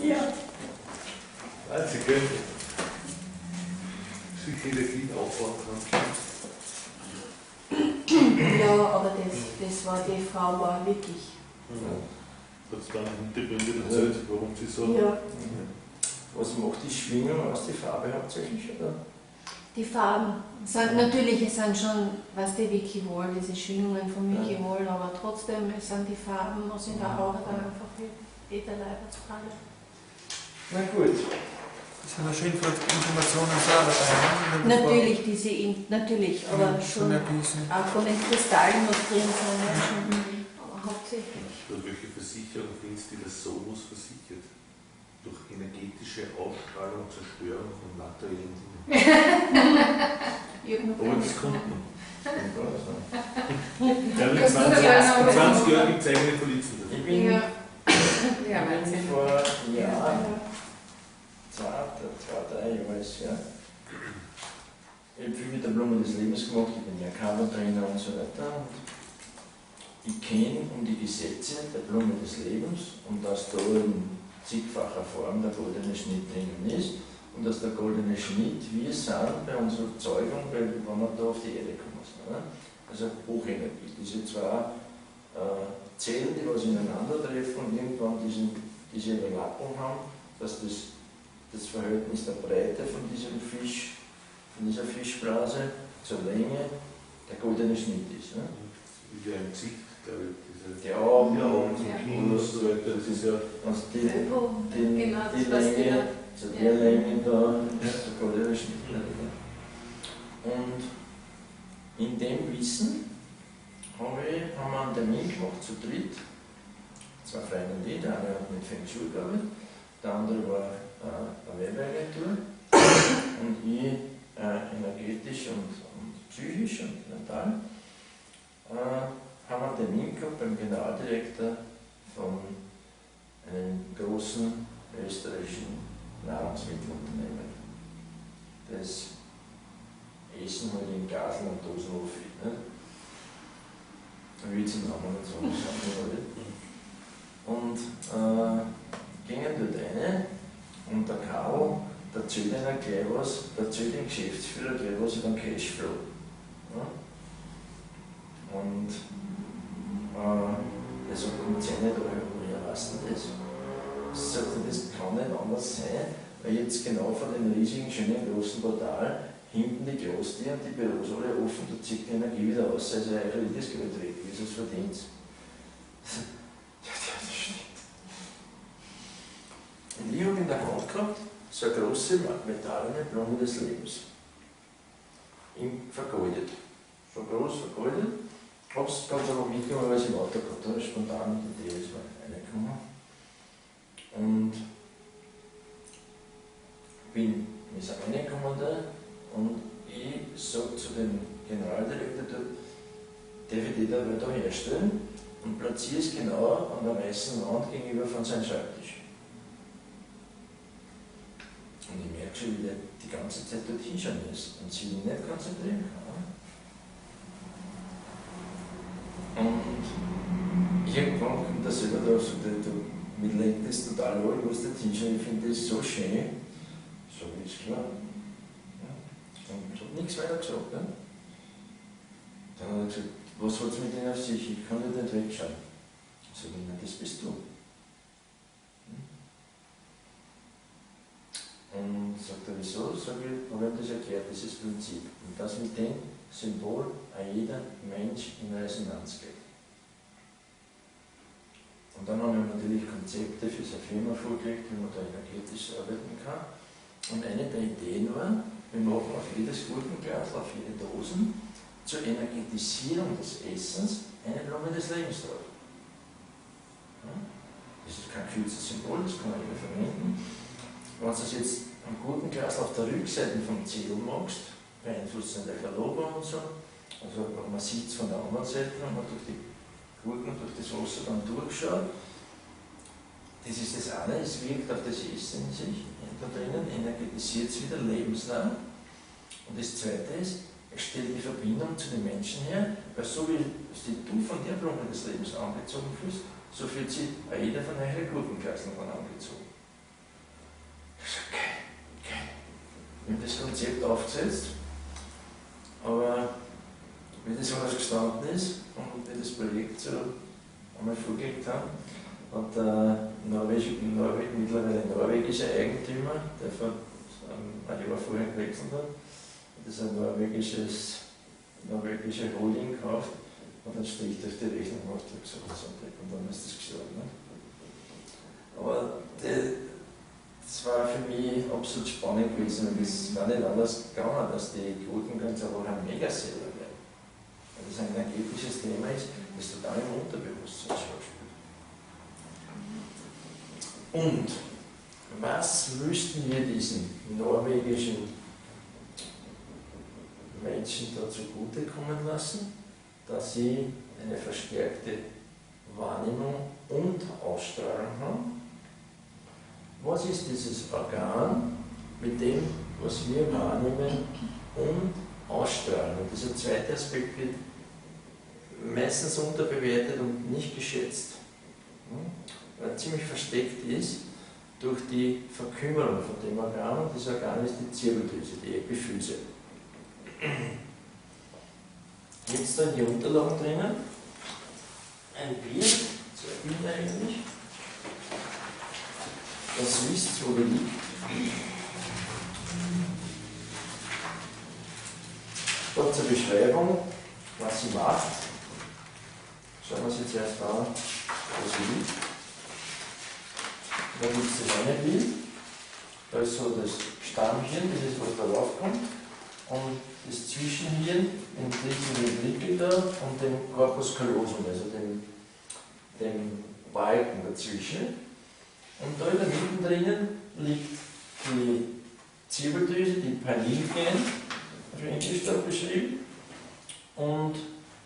Ja. Sie können sich Energie aufbauen kann. Ja, aber das war, die Frau war wirklich. Hat es dann Hintergründe erzählt, warum sie so. Ja. Was macht die Schwingung aus, die Farbe hauptsächlich, oder? Die Farben sind natürlich, es sind schon, was die Vicky Wall, diese Schwingungen von Vicky Wall, aber trotzdem es sind die Farben, was in der Haut dann einfach jeder Leibersfarbe. Na gut. Das sind ja schon Informationen dabei, ne? Natürlich, natürlich, aber schon auch von den Kristallen noch drin sind, ja, schon, aber hauptsächlich. Durch welche Versicherung findest du, die das Solos versichert? Durch energetische Ausstrahlung, Zerstörung von materiellen Dingen. Aber das kommt noch. Ja, in 20 Jahren gibt es eigene Polizen. Ich bin vor Jahren, 2, 3 Jahre ist ja. Ich habe viel mit der Blume des Lebens gemacht, ich bin ja Cover-Trainer und so weiter. Und ich kenne um die Gesetze der Blume des Lebens und dass da in zigfacher Form der goldene Schnitt drinnen ist und dass der goldene Schnitt, wir sind bei unserer Zeugung, wenn wir da auf die Erde kommen. Ne? Also Hochenergie, diese zwei Zellen, die was ineinander treffen und irgendwann diese Überlappung haben, dass das Verhältnis der Breite von diesem Fisch, von dieser Fischblase zur Länge der goldene Schnitt ist. Ne? Wie ein Gesicht, glaube ich. Die Augen und so weiter, das ist ja. Also die Länge, zu der Länge da, der goldene Schnitt. Und in dem Wissen haben wir einen Termin gemacht, zu dritt. 2 Freunde, der eine hat mit Feng Shui gearbeitet, der andere war eine Werbeagentur und ich energetisch und psychisch und mental. Haben einen Termin gehabt beim Generaldirektor von einem großen österreichischen Nahrungsmittelunternehmen. Das Essen halt in Gasen und Dosen aufhört. Ne? Da will ich den Namen nicht sagen, und gingen dort rein und der Karl, der erzählt ihnen gleich was, der erzählt dem Geschäftsführer gleich was über den Cashflow. Ja? Und er sagt, um 10 Euro, woher weißt du das? Sagt er, das kann nicht anders sein, weil jetzt genau vor dem riesigen, schönen, großen Portal hinten die Glastür und die Büros alle offen, da zieht die Energie wieder aus, also eigentlich das Geld weg, wie ist es verdient? Ja, das stimmt. Und ich habe in der Hand gehabt, so eine große metallene Blume des Lebens. Vergoldet. So groß, vergoldet. Ich habe es ganz einfach mitgenommen, weil ich im Auto gehabt habe, spontan mit der Idee ist mal reingekommen. Und wir sind reingekommen da und ich sage zu dem Generaldirektor, darf ich die da herstellen und platziere es genau an der weißen Wand gegenüber von seinem Schreibtisch. Und ich merke schon, wie der die ganze Zeit dort hinschauen ist und sich nicht konzentrieren kann. Und irgendwann kommt der selber da so, mir lenkt das total an, ich muss dort hinschauen, ich finde das so schön. So ist klar. Ja. Und ich habe nichts weiter gesagt. Ja. Dann hat er gesagt, was hat es mit Ihnen auf sich? Ich kann nicht wegschauen. Ich sage, nein, das bist du. Und sagt er, wieso? Sag ich, wir haben das erklärt, dieses Prinzip. Und das mit dem Symbol an jeder Mensch in Resonanz geht. Und dann haben wir natürlich Konzepte für seine Firma vorgelegt, wie man da energetisch arbeiten kann. Und eine der Ideen war, wir machen auf jedes Gurkenglas, auf jede Dosen zur Energetisierung des Essens eine Blume des Lebens drauf. Ja? Das ist kein kürzes Symbol, das kann man jeder verwenden. Wenn du das jetzt am Gurkenglas auf der Rückseite vom Zettel machst, beeinflusst dann der Logo und so, also man sieht es von der anderen Seite, wenn man durch die Gurken, durch das Wasser dann durchschaut. Das ist das eine, es wirkt auf das Essen in sich, da drinnen energetisiert es wieder lebenslang. Und das zweite ist, es stellt die Verbindung zu den Menschen her, weil so wie du von der Blume des Lebens angezogen fühlst, so fühlt sich jeder von euren Gurkenglasen von angezogen. Konzept aufgesetzt, aber wie das alles gestanden ist und wie das Projekt so einmal vorgelegt haben, hat der mittlerweile norwegische Eigentümer, der vor ein Jahr vorher gewechselt hat, das ein norwegische Holding gekauft, hat einen Strich durch die Rechnung gemacht und gesagt, und dann ist das gestorben. Ne? Aber das war für mich absolut spannend gewesen und es war nicht anders gegangen, dass die Quoten ganz einfach ein Megaseller werden. Weil das ein energetisches Thema ist, das total im Unterbewusstsein spielt. Und was müssten wir diesen norwegischen Menschen da zugutekommen lassen, dass sie eine verstärkte Wahrnehmung und Ausstrahlung haben? Was ist dieses Organ, mit dem, was wir wahrnehmen und ausstrahlen? Und dieser zweite Aspekt wird meistens unterbewertet und nicht geschätzt, weil er ziemlich versteckt ist durch die Verkümmerung von dem Organ. Und das Organ ist die Zirbeldrüse, die Epiphyse. Jetzt da in die Unterlagen drinnen ein Bild, zwei Bilder eigentlich. Das wisst, wo der liegt. Dort zur Beschreibung, was sie macht. Schauen wir uns jetzt erst an, wo sie liegt. Da gibt es das eine Bild. Da ist so das Stammhirn, das ist, was da raufkommt. Und das Zwischenhirn in diesem Ventrikel da und dem Corpus callosum, also dem Balken dazwischen. Und da in der Mitte drinnen liegt die Zirbeldrüse, die Pinealgland, auf Englisch da beschrieben. Und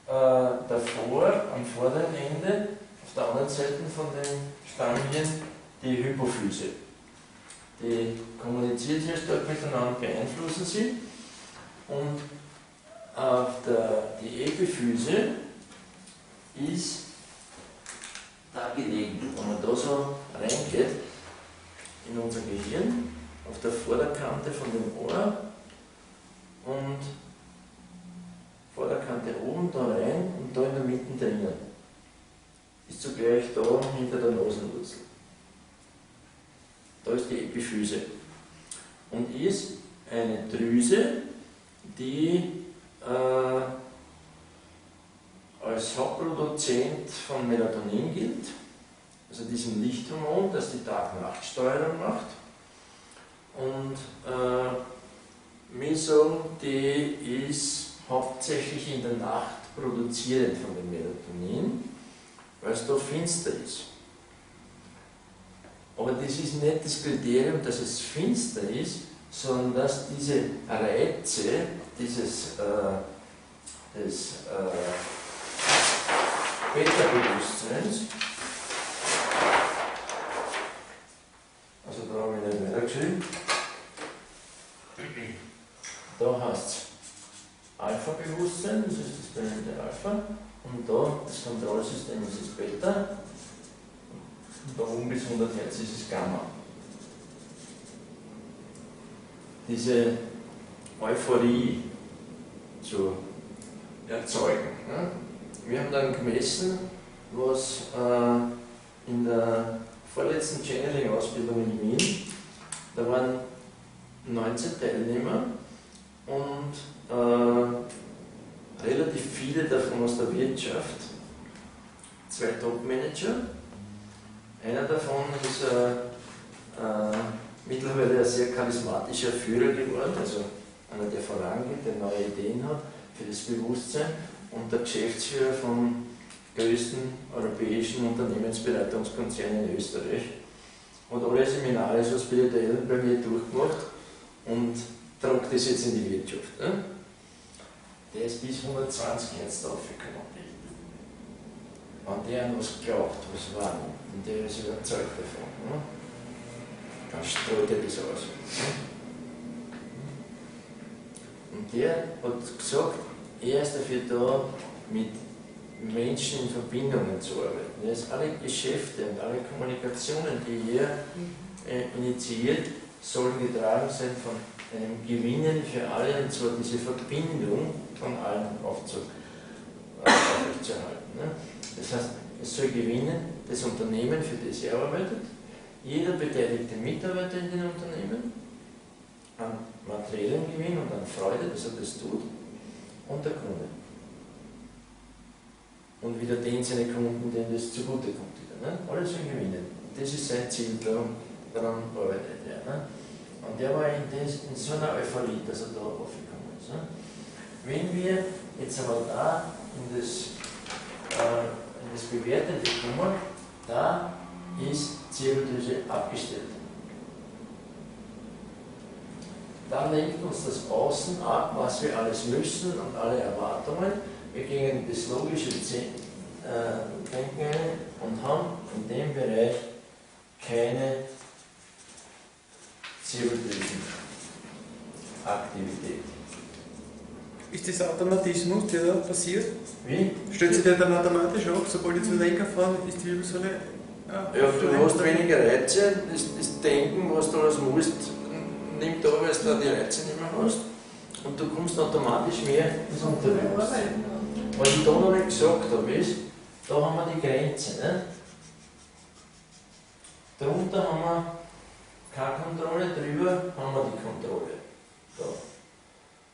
davor, am vorderen Ende, auf der anderen Seite von dem Stammhirn, die Hypophyse. Die kommunizieren sehr stark miteinander, beeinflussen sie. Und die Epiphyse ist da gelegen. Wenn man da so reingeht in unser Gehirn, auf der Vorderkante von dem Ohr und Vorderkante oben da rein und da in der Mitte drinnen. Ist zugleich da hinter der Nasenwurzel. Da ist die Epiphyse. Und ist eine Drüse, die als Hauptproduzent von Melatonin gilt, also diesem Lichthormon, das die Tag-Nacht-Steuerung macht. Und wir sagen, die ist hauptsächlich in der Nacht produzierend von dem Melatonin, weil es da finster ist. Aber das ist nicht das Kriterium, dass es finster ist, sondern dass diese Reize des Beta-Bewusstseins, also da habe ich nicht weitergeschrieben, da heißt es Alpha-Bewusstsein, das ist das berühmte Alpha, und da das Kontrollsystem ist das Beta, und da oben bis 100 Hertz ist es Gamma. Diese Euphorie zu erzeugen. Ja? Wir haben dann gemessen, was in der vorletzten Channeling-Ausbildung in Wien, da waren 19 Teilnehmer und relativ viele davon aus der Wirtschaft, 2 Top-Manager. Einer davon ist mittlerweile ein sehr charismatischer Führer geworden, also einer, der vorangeht, der neue Ideen hat für das Bewusstsein, und der Geschäftsführer vom größten europäischen Unternehmensberatungskonzern in Österreich. Hat alle Seminare so spirituell bei mir durchgemacht und tragt das jetzt in die Wirtschaft. Ne? Der ist bis 120 Hertz aufgekommen. Wenn der an was glaubt, was war, und der ist überzeugt davon, ne? Dann strahlt er das aus. Und der hat gesagt, er ist dafür da, mit Menschen in Verbindungen zu arbeiten. Er ist alle Geschäfte und alle Kommunikationen, die er initiiert, sollen getragen sein von einem Gewinnen für alle, und zwar diese Verbindung von allen aufrechtzuerhalten. Ne? Das heißt, es soll gewinnen das Unternehmen, für das er arbeitet, jeder beteiligte Mitarbeiter in den Unternehmen, an materiellen Gewinn und an Freude, dass er das tut, und der Kunde. Und wieder den seine Kunden, denen das zugute kommt. Wieder, ne? Alles soll gewinnen. Das ist sein Ziel, daran arbeitet er. Ne? Und der war in so einer Euphorie, dass er da aufgekommen ist. Ne? Wenn wir jetzt aber da in das Bewertende kommen, da ist Zirbeldrüse abgestellt. Da lenkt uns das Außen ab, was wir alles müssen und alle Erwartungen. Wir gehen in das logische Denken ein und haben in dem Bereich keine Zirbeldrüsenaktivität. Ist das Automatismus, der da passiert? Wie? Stellt sich der dann automatisch ab, sobald ich zum Lenker fahre, ist die Wirbelsäule. Ja, du hast weniger Reize, das Denken, was du alles musst, nimmt ab, weil du da die Reize nicht mehr hast. Und du kommst automatisch mehr ins Unterbewusstsein. Was ich da noch nicht gesagt habe, ist, da haben wir die Grenze. Ne? Darunter haben wir keine Kontrolle, drüber haben wir die Kontrolle. Da.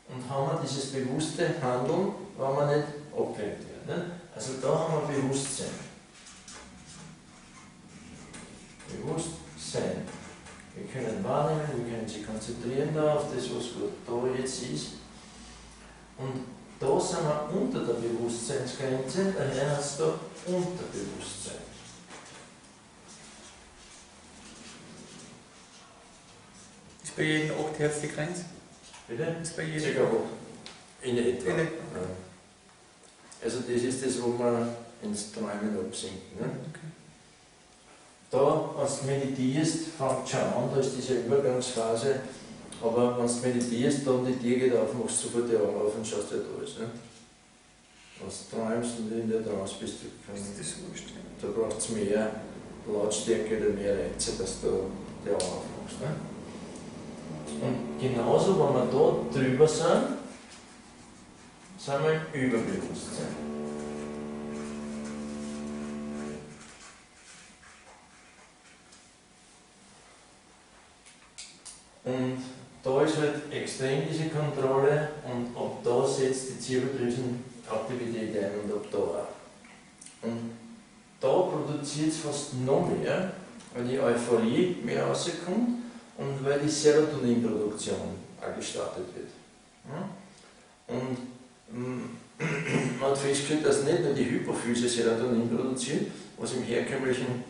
Und haben wir dieses bewusste Handeln, wenn wir nicht abgelenkt werden. Ne? Also da haben wir Bewusstsein. Bewusstsein. Wir können wahrnehmen, wir können sich konzentrieren da auf das, was da jetzt ist. Und da sind wir unter der Bewusstseinsgrenze, daher hast du Unterbewusstsein. Ist bei jedem 8 Hertz die Grenze? Bitte? Ist bei jedem. Circa 8. In etwa. Ja. Also das ist das, wo wir ins Träumen absinken. Ne? Okay. Da, wenn du meditierst, fängt schon an, da ist diese Übergangsphase, aber wenn du meditierst, dann die Tür geht auf, machst du sofort die Augen auf und schaust dir alles. Ne? Wenn du träumst und in der Trance bist, da braucht es mehr Lautstärke oder mehr Reize, dass du die Augen aufmachst. Ne? Und genauso, wenn wir da drüber sind wir im Überbewusstsein. Und da ist halt extrem diese Kontrolle und ab da setzt die Zirbeldrüsenaktivität ein und ab da auch. Und da produziert es fast noch mehr, weil die Euphorie mehr rauskommt und weil die Serotoninproduktion auch gestartet wird. Und man hat festgestellt, dass nicht nur die Hypophyse Serotonin produziert, was im herkömmlichen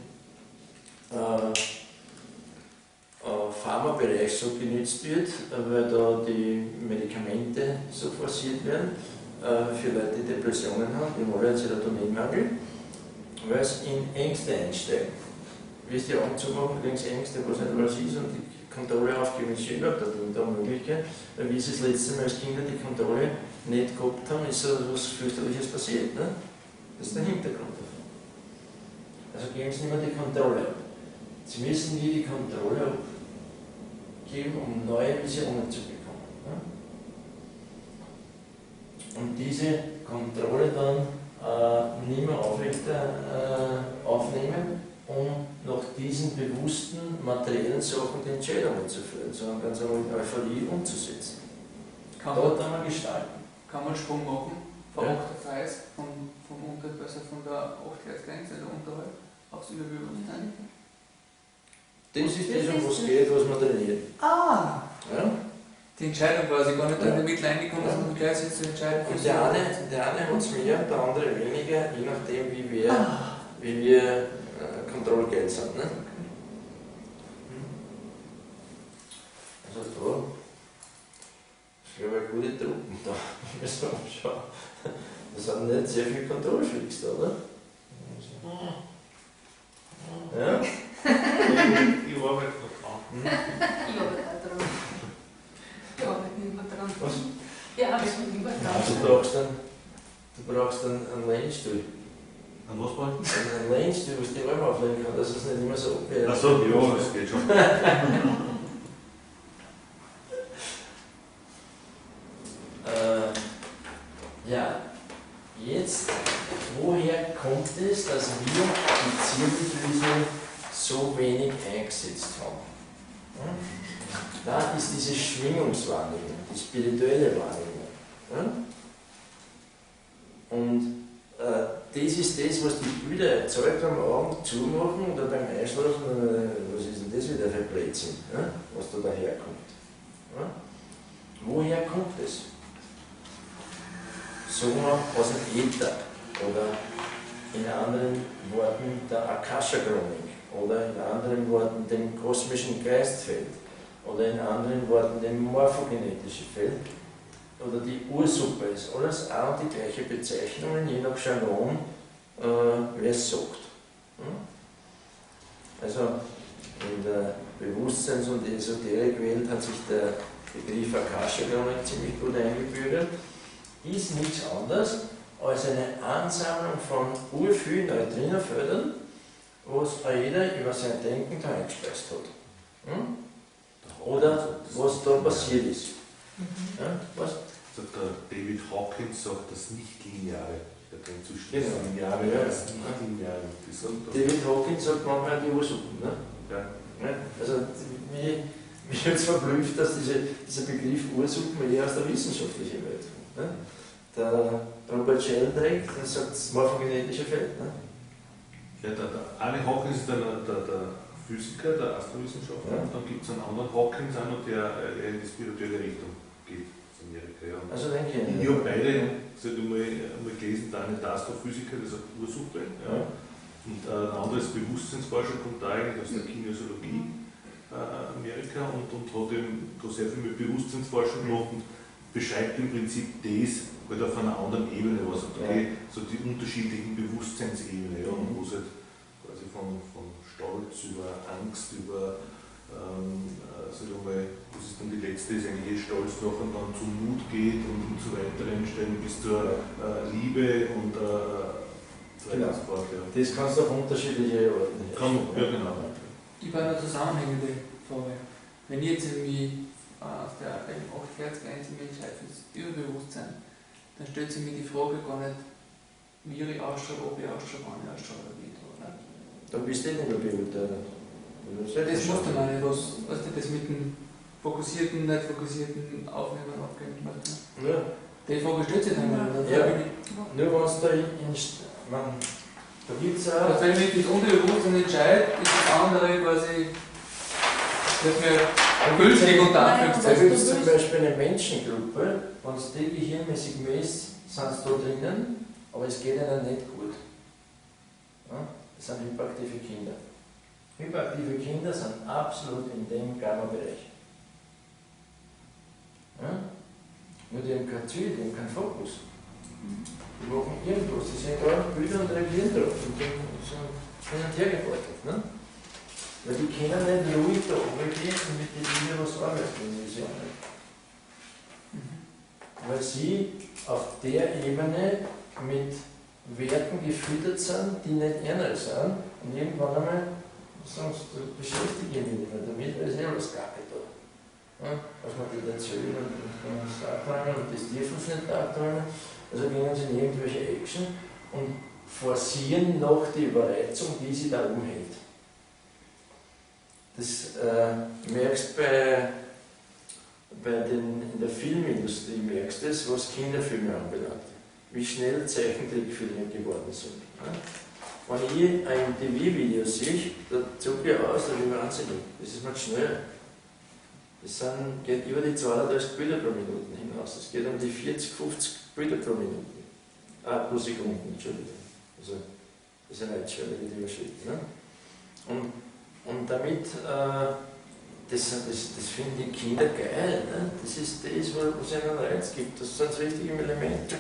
Pharmabereich so genützt wird, weil da die Medikamente so forciert werden für Leute, die Depressionen haben, die wollen einen Serotoninmangel, weil es in Ängste einsteigen. Wie es die Augen zumachen, links Ängste, was nicht alles ist, und die Kontrolle aufgeben, ist schon überhaupt da Möglichkeit, weil wie sie das letzte Mal als Kinder die Kontrolle nicht gehabt haben, ist so etwas fürchterliches passiert. Ne? Das ist der Hintergrund davon. Also geben sie nicht mehr die Kontrolle ab. Sie müssen nie die Kontrolle abgeben, um neue Visionen zu bekommen. Ne? Und diese Kontrolle dann nicht mehr aufnehmen, um nach diesen bewussten materiellen Sachen die Entscheidungen zu führen, sondern ganz einmal in Euphorie umzusetzen. Dort einmal gestalten. Kann man einen Sprung machen, von 8 auf Eis, von der 8 Hertz Grenze oder unterhalb, aufs Überbewusstsein? Das ist das, um was geht, was man trainiert. Ah! Ja? Die Entscheidung quasi, gar nicht in die Mitte reingekommen, sondern gleich jetzt zu entscheiden. Und der eine hat es mehr, der andere weniger, je nachdem, wie wir Kontrollgeld sind. Ne? Also da, das ist glaube ich gute Truppen da. Das sind nicht sehr viele Kontrollfreaks da, oder? Ja? Ich arbeite noch dran. Ich arbeite dran. Ich arbeite nicht mehr dran. Was? Ich arbeite nicht mehr dran. Also du brauchst einen Lehnstuhl. An was wollen? Einen Lehnstuhl, was die Arme auflegen kann, dass es nicht immer so abwehrt. Achso, ja, das geht schon. eingesetzt haben. Da ist diese Schwingungswahrnehmung, die spirituelle Wahrnehmung. Und das ist das, was die Bilder erzeugt am Abend zumachen oder beim Einschlafen, was ist denn das wieder für Blödsinn, was da daherkommt. Woher kommt es? Sagen wir aus dem Äther oder in anderen Worten der Akasha-Chronik oder in anderen Worten dem kosmischen Geistfeld oder in anderen Worten dem morphogenetischen Feld oder die Ursuppe ist alles auch die gleiche Bezeichnung, je nach Jargon, wer es sagt. Also in der Bewusstseins- und Esoterikwelt hat sich der Begriff Akasha-Chronik ziemlich gut eingebürgert, ist nichts anderes als eine Ansammlung von urvielen Neutrinofeldern, was jeder über sein Denken da eingespeist hat. Oder was da passiert ist. Was? Der David Hawkins sagt das Nicht-Lineare. Der trennt zwischen Genau. das Lineare und das Nicht-Lineare. David Hawkins sagt manchmal die Ursuppen. Ne? Ja. Also mich jetzt verblüfft, dass dieser Begriff Ursuppen eher aus der wissenschaftlichen Welt kommt. Ne? Der Robert Sheldrake, der sagt das morphogenetische Feld. Ne? Ja, der eine Hawkins ist der Physiker, der Astrowissenschaftler, und dann gibt es einen anderen Hawkins auch noch, der in die spirituelle Richtung geht, aus Amerika. Ja. Also den kennen Ich habe beide mal gelesen, der eine der Astrophysiker, der sagt Ursuppe, ja. Und der andere ist Bewusstseinsforscher, kommt da eigentlich aus der Kinesiologie Amerika und hat eben da sehr viel mit Bewusstseinsforschung gemacht und beschreibt im Prinzip das halt auf einer anderen Ebene, was okay, so die unterschiedlichen Bewusstseinsebenen, ja, wo es halt quasi von Stolz über Angst, über sag ich mal, das ist dann die letzte, ist eigentlich Stolz noch und dann zum Mut geht und zu weiteren Stellen bis zur Liebe und so weiter und so fort. Ja. Das kannst du auf unterschiedliche Orten Ja, genau. Ich habe eine zusammenhängende Frage. Wenn ich jetzt irgendwie aus der 8-Hertz-Grenze mich entscheide fürs Überbewusstsein, dann stellt sich mir die Frage gar nicht, wie ich ausschaue, ob ich ausschaue, wann ich ausschaue oder wie. Dann bist du nicht mehr beurteilt. Das muss dann auch nicht, was du das mit dem fokussierten, nicht fokussierten Aufnehmen abgeben möchtest. Ja. Die Frage stellt sich dann mal. Ja. Nur wenn es da da gibt es auch. Also wenn ich mich das Unterbewusstsein entscheide, ist das andere quasi, dass mir gültig unter Da Anführungszeichen. gibt es zum Beispiel eine Menschengruppe, wenn es die gehirnmäßig misst, sind sie da drinnen, aber es geht ihnen nicht gut. Ja? Das sind hyperaktive Kinder. Hyperaktive Kinder sind absolut in dem Gamma-Bereich. Ja? Nur die haben kein Ziel, die haben keinen Fokus. Die machen irgendwas, die sehen gerade Bilder und reagieren drauf und dann sind hin und her gebeutelt. Ne? Weil die können nicht ruhig da runtergehen und mit den Dingen was arbeiten, wie sie auch nicht. Weil sie auf der Ebene mit Werten gefüttert sind, die nicht ernst sind und irgendwann einmal sagen sie, du beschäftige mich nicht mehr damit, weil es alles Kacke da. Ja? Was man die erzählen und das abräumen und das dürfen sie nicht abräumen. Also gehen sie in irgendwelche Action und forcieren noch die Überreizung, die sie da umhält. Das merkst in der Filmindustrie, merkst du das, was Kinderfilme anbelangt. Wie schnell Zeichentrickfilme geworden sind. Ja? Wenn ich ein MTV-Video sehe, da zucke ich aus, da bin ich wahnsinnig. Das ist nicht schnell. Das geht über die 230 Bilder pro Minute hinaus. Es geht um die 40, 50 Bilder pro Minute. Pro Sekunde, Entschuldigung. Also, das ist eine Reitschwelle, die überschritten. Ne? Und damit, das finden die Kinder geil. Ne? Das ist das, was es einen Reiz gibt. Das sind so richtig im Element. Ne?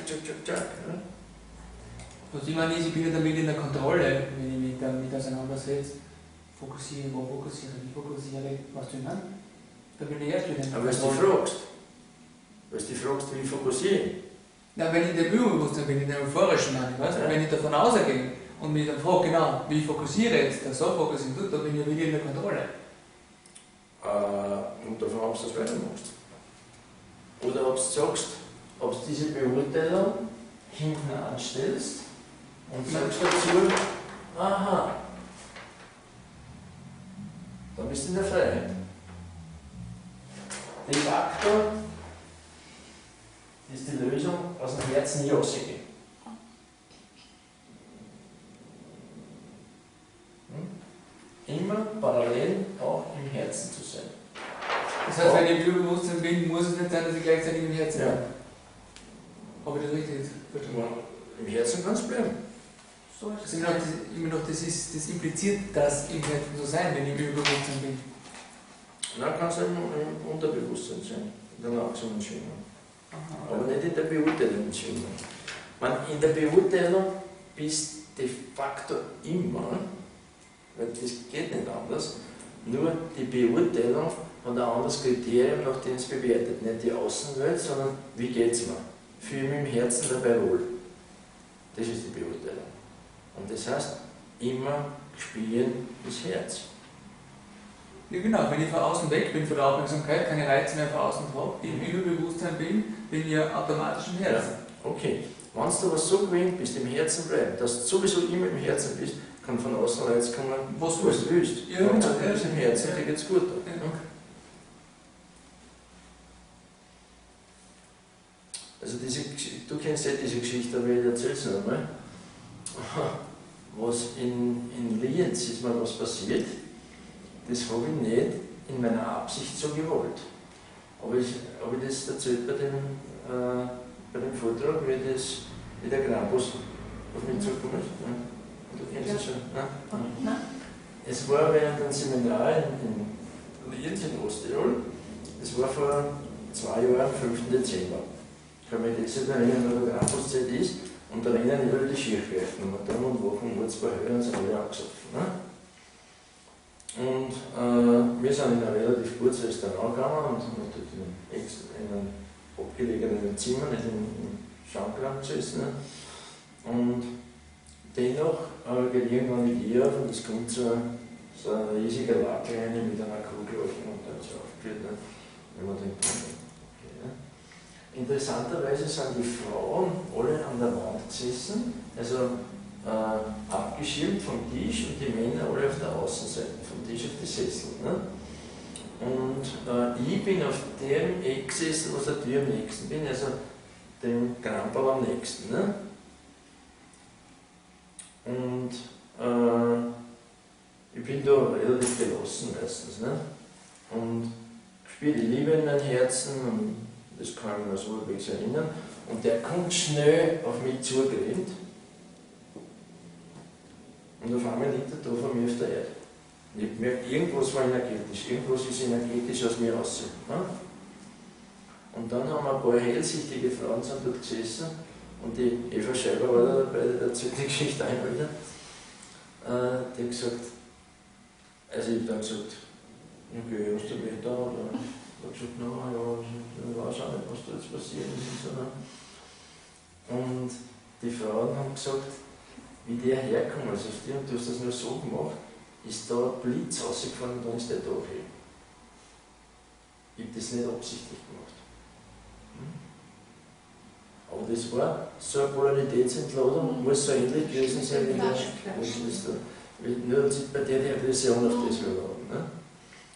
Was ich meine ist, ich bin ja damit in der Kontrolle, wenn ich mich damit auseinandersetze. Fokussiere, wo fokussiere, wie fokussiere, was du meinst? Da bin ich erst wieder in der Aber Kontrolle. wenn du fragst, wie fokussiere ich? Ja, wenn ich in der Überbewusstsein bin, in der euphorischen Mann, weißt du? Ja. Wenn ich davon ausgehe und mich dann frage, genau, wie ich fokussiere jetzt, so fokussieren tut, dann bin ich wieder in der Kontrolle. Und davon ab, dass du das weitermachst. Oder ob du sagst, ob du diese Beurteilung hinten anstellst und sagst dazu, aha, Dann bist du in der Freiheit. De facto ist die Lösung aus dem Herzen nie rausgehen. Immer parallel auch im Herzen zu sein. Das heißt, wenn ich im Überbewusstsein bin, muss es nicht sein, dass ich gleichzeitig im Herzen bin. Habe ich das richtig verstanden? Im Herzen kann es bleiben. So ist Also immer noch, das impliziert das im Herzen so sein, wenn ich im Überbewusstsein bin. Dann kann es im Unterbewusstsein sein, in der langsamen Schwingung. Aha. Aber nicht in der beurteilenden Schwingung. In der Beurteilung bist de facto immer, weil das geht nicht anders, nur die Beurteilung hat ein anderes Kriterium, nach dem es bewertet. Nicht die Außenwelt, sondern wie geht es mir? Fühle ich mich im Herzen dabei wohl? Das ist die Beurteilung. Und das heißt, immer spielen das Herz. Ja genau, wenn ich von außen weg bin von der Aufmerksamkeit, keine Reize mehr von außen habe, im Überbewusstsein bin ich ja automatisch im Herzen. Ja, okay. Wenn du aber so gewöhnt bist, im Herzen bleiben, dass du sowieso immer im Herzen bist, kann von außen Reiz kommen, was du willst. Ja, genau. Du bist im Herzen, dir geht's gut. Ja. Also du kennst ja diese Geschichte, aber ich erzähle es noch einmal. Was in Lienz ist mal was passiert, das habe ich nicht in meiner Absicht so gewollt. Aber ich das erzählt bei dem Vortrag, wie der Krampus auf mich zugekommen ist. Ja. Du kennst es schon? Nein. Es war während einem Seminar in Lienz in Osttirol, das war vor 2 Jahren, am 5. Dezember. Ich kann mich jetzt nicht erinnern, wo der Krampus-Zeit ist, und da rennen über die Schirchgreifen. Und dann und Wochen wurde es bei Höhlen sind alle angesoffen. Ne? Und wir sind in ein relativ gutes Restaurant gegangen und haben dort in einem abgelegenen Zimmer, nicht im Schankland gesessen. Ne? Und dennoch geht irgendwann die Idee auf und es kommt so ein riesiger Lackel rein mit einer Kugel offen und dann so aufgeführt. Ne? Wenn man denkt, okay, ne? Interessanterweise sind die Frauen alle an der Wand gesessen, also abgeschirmt vom Tisch, und die Männer alle auf der Außenseite vom Tisch auf die Sessel. Ne? Und ich bin auf dem Eck gesessen, was der Tür am nächsten bin, also dem Kramperl am nächsten. Ne? Und ich bin da relativ gelassen meistens. Ne? Und spüre die Liebe in meinem Herzen, und das kann ich mir so halbwegs erinnern. Und der kommt schnell auf mich zugerannt. Und auf einmal liegt er da vor mir auf der Erde. Und ich merke, irgendwas war energetisch, irgendwas ist energetisch aus mir raus. Ne? Und dann haben ein paar hellsichtige Frauen sind dort gesessen, und die Eva Scheiber war da dabei, die erzählt die Geschichte einmal wieder. Die hat gesagt, also ich habe dann gesagt, okay, hast du weh da? Oder ich habe gesagt, na ja, ich weiß auch nicht, was da jetzt passiert ist. Und die Frauen haben gesagt, wie der herkommt, also auf dir, und du hast das nur so gemacht, ist da ein Blitz rausgefahren und dann ist der da hin. Ich habe das nicht absichtlich gemacht. Aber das war so eine Polaritätsentladung, muss so ähnlich gewesen sein wie nur bei der die Aggression auf das geladen. Ne?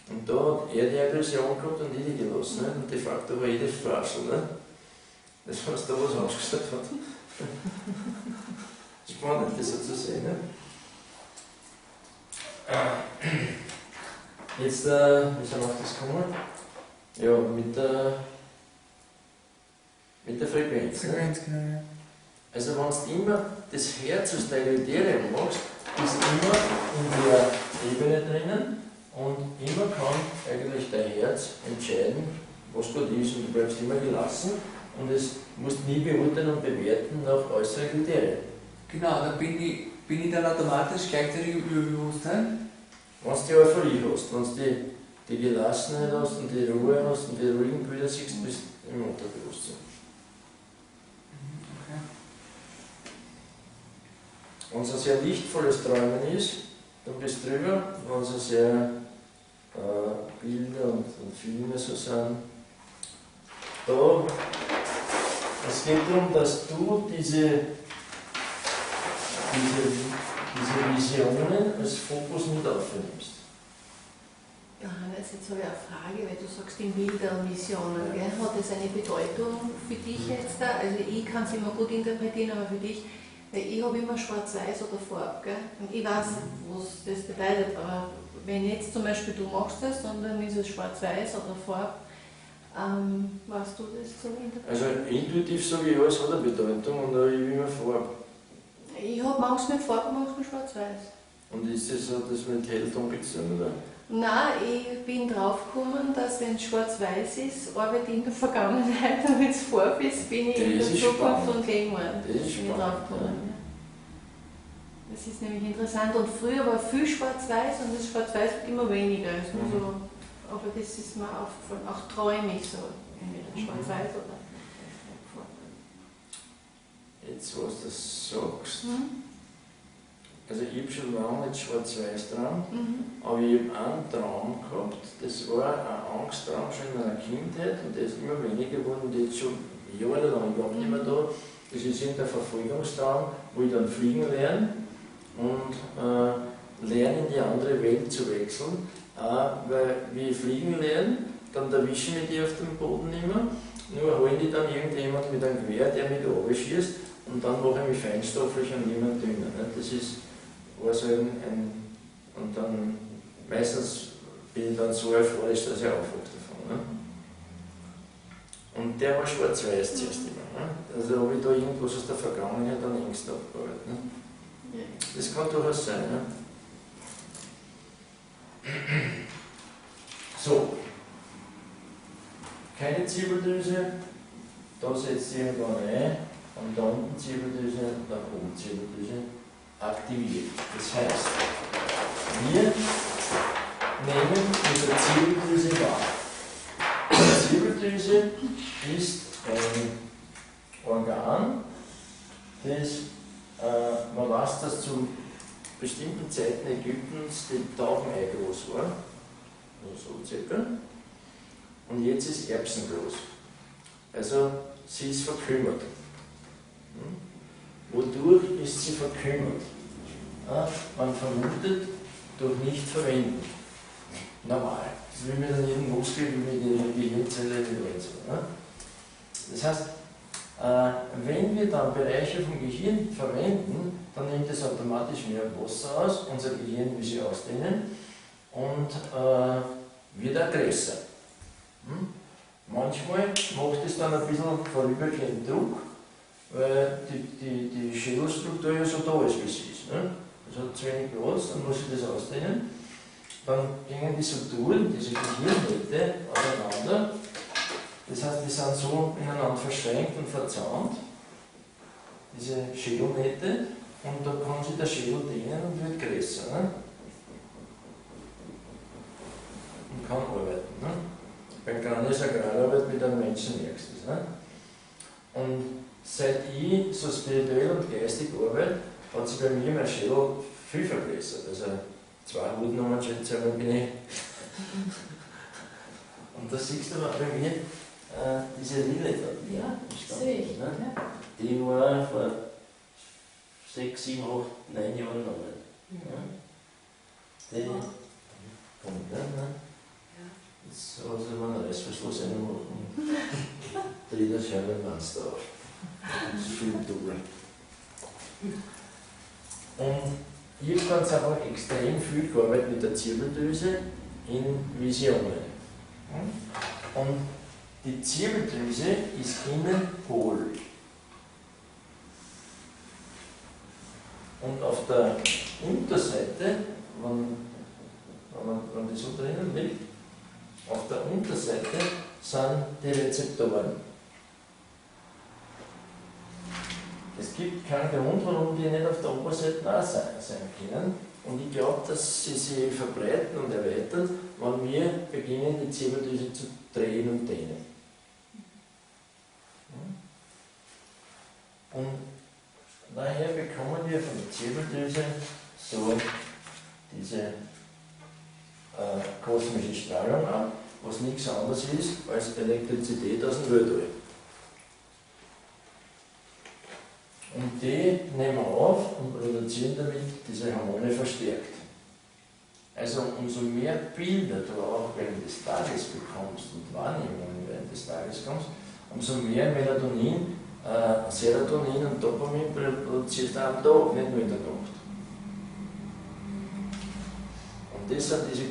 Und da hat er die Aggression gehabt und ich die gelassen. Ne? Und de facto war ich das Verarschel. Ne? Das was da was ausgesagt hat. Spannend, das so zu sehen. Ne? Jetzt, wie sind wir auf das gekommen? Ja, mit der Frequenz. Frequenz, Ne? genau, ja. Also wenn du immer das Herz als dein Kriterium machst, bist du immer in der Ebene drinnen, und immer kann eigentlich dein Herz entscheiden, was gut ist, und du bleibst immer gelassen, und es musst nie beurteilen und bewerten nach äußeren Kriterien. Genau, dann bin ich dann automatisch gleichzeitig im Überbewusstsein. Wenn du die Euphorie hast, wenn du die Gelassenheit hast und die Ruhe hast und die ruhigen Bilder siehst, bist du im Unterbewusstsein. Okay. Wenn es ein sehr lichtvolles Träumen ist, dann bist du drüber. Wenn es sehr Bilder und Filme so sind, da, es geht darum, dass du diese Visionen als Fokus mit aufnimmst. Also jetzt habe ich eine Frage, weil du sagst, in Bildermissionen, gell? Hat das eine Bedeutung für dich jetzt da? Also ich kann es immer gut interpretieren, aber für dich, weil ich habe immer schwarz-weiß oder Farbe, gell? Und ich weiß, was das bedeutet, aber wenn jetzt zum Beispiel du machst das und dann ist es schwarz-weiß oder Farbe, weißt du das so interpretieren? Also intuitiv sage ich, alles hat eine Bedeutung und ich will immer Farbe. Ich habe manchmal Farbe, manchmal schwarz-weiß. Und ist das so, dass mit hell dunkel zu tun, oder? Nein, ich bin draufgekommen, dass wenn es schwarz-weiß ist, arbeite ich in der Vergangenheit und wenn es Farbe ist, bin ich in der Das ist Zukunft spannend. und Gegenwart. Das ist Bin ich spannend, draufgekommen. Ja. Das ist nämlich interessant. Und früher war viel schwarz-weiß und das Schwarz-Weiß wird immer weniger. Also so, aber das ist mir aufgefallen, auch träumig so, entweder schwarz-weiß oder Farbe. Jetzt, was du sagst. Also ich habe schon lange nicht schwarz-weiß Traum, aber ich habe einen Traum gehabt, das war ein Angsttraum schon in meiner Kindheit und der ist immer weniger geworden und jetzt schon jahrelang überhaupt nicht mehr da. Das ist irgendein Verfolgungstraum, wo ich dann fliegen lerne und lerne in die andere Welt zu wechseln. Weil wie ich fliegen lerne, dann erwischen mich die auf dem Boden immer, nur holen die dann irgendjemand mit einem Gewehr, der mich da runterschießt und dann mache ich mich feinstofflich und niemand dünner. Das war so und dann meistens bin ich dann so euphorisch, dass ich aufwache davon. Ne? Und der war schwarz-weiß zuerst immer. Ne? Also habe ich da irgendwas aus der Vergangenheit dann Angst abgearbeitet. Ne? Das kann durchaus sein. Ne? So, keine Zirbeldrüse, da setzt irgendwann ein und da unten Zirbeldrüse, nach oben Zirbeldrüse aktiviert. Das heißt, wir nehmen mit der Zirbeldrüse wahr. Die Zirbeldrüse ist ein Organ, das, man weiß, dass zu bestimmten Zeiten Ägyptens die Taubenei groß war, so circa, und jetzt ist Erbsen groß. Also sie ist verkümmert. Wodurch ist sie verkümmert? Man vermutet durch Nichtverwenden. Normal. Das will mir dann jeden Muskel, wie die Gehirnzelle und so. Das heißt, wenn wir dann Bereiche vom Gehirn verwenden, dann nimmt es automatisch mehr Wasser aus, unser Gehirn will sich ausdehnen und wird aggressor. Manchmal macht es dann ein bisschen vorübergehend Druck, weil die Schädelstruktur ja so da ist, wie sie ist. Ne? Es hat zu wenig Platz, dann muss ich das ausdehnen. Dann gingen die Strukturen, diese Gehirnnähte, auseinander. Das heißt, die sind so ineinander verschränkt und verzahnt, diese Schädelnähte, und da kann sich der Schädel dehnen und wird größer. Ne? Und kann arbeiten. Ne? Beim Cranius Agrararbeit mit einem Menschen merkst du das. Ne? Und seit ich so spirituell und geistig arbeite, hat sich bei mir mein Schädel viel verbessert. Also 2 Hutnummern schon bin ich. Und da siehst du aber bei mir diese Rille da. Ja, sehe ich. Ne? Die war vor 6, 7, 8, 9 Jahren noch nicht. Ja. Die kommt, ne? Jetzt soll man einen Reißverschluss reinmachen. Dreht der Scheibenfenster auf. Das ist viel Double. Und ich habe ganz einfach extrem viel gearbeitet mit der Zirbeldrüse in Visionen. Und die Zirbeldrüse ist innen hohl. Und auf der Unterseite, wenn das so drinnen liegt, auf der Unterseite sind die Rezeptoren. Es gibt keinen Grund, warum die nicht auf der Oberseite auch sein können. Und ich glaube, dass sie sich verbreiten und erweitern, wenn wir beginnen, die Zirbeldrüse zu drehen und dehnen. Und daher bekommen wir von der Zirbeldrüse so diese kosmische Strahlung ab, was nichts anderes ist als Elektrizität aus dem Weltall. Und die nehmen wir auf und produzieren damit diese Hormone verstärkt. Also umso mehr Bilder du auch während des Tages bekommst und Wahrnehmungen während des Tages kommst, umso mehr Melatonin, Serotonin und Dopamin produziert er am Tag, nicht nur in der Nacht. Und das sind diese